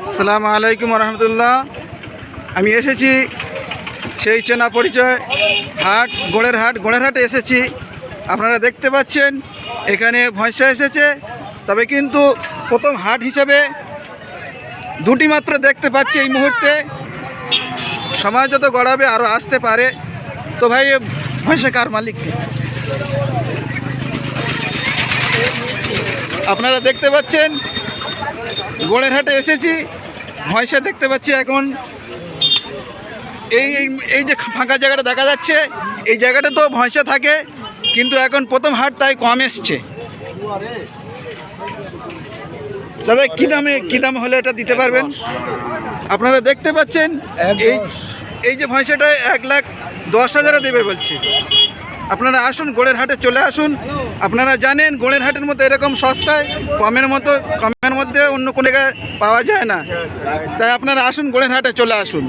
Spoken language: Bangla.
আসসালামু আলাইকুম রহমতুল্লাহ। আমি এসেছি সেই চেনা পরিচয় হাট, গোড়ের হাটে এসেছি। আপনারা দেখতে পাচ্ছেন এখানে ভয়সা এসেছে, তবে কিন্তু প্রথম হাট হিসাবে দুটি মাত্র দেখতে পাচ্ছি এই মুহূর্তে। সময় যত গড়াবে আরও আসতে পারে। তো ভাই, ভয়সা কার মালিক? আপনারা দেখতে পাচ্ছেন গোড়ের হাটে এসেছি, ভয়সা দেখতে পাচ্ছি। এখন এই যে ফাঁকা জায়গাটা দেখা যাচ্ছে, এই জায়গাটা তো ভয়সা থাকে, কিন্তু এখন প্রথম হাট তাই কম এসছে। দাদা, কী দাম হলে এটা দিতে পারবেন? আপনারা দেখতে পাচ্ছেন এই যে ভয়সাটা 1,10,000 দেবে বলছি। আপনারা আসুন, গোড়ের হাটে চলে আসুন। আপনারা জানেন গোড়ের হাটের মতো এরকম সস্তায় কমের মধ্যে অন্য কোনো জায়গায় পাওয়া যায় না। তাই আপনারা আসুন, গোড়ের হাটে চলে আসুন।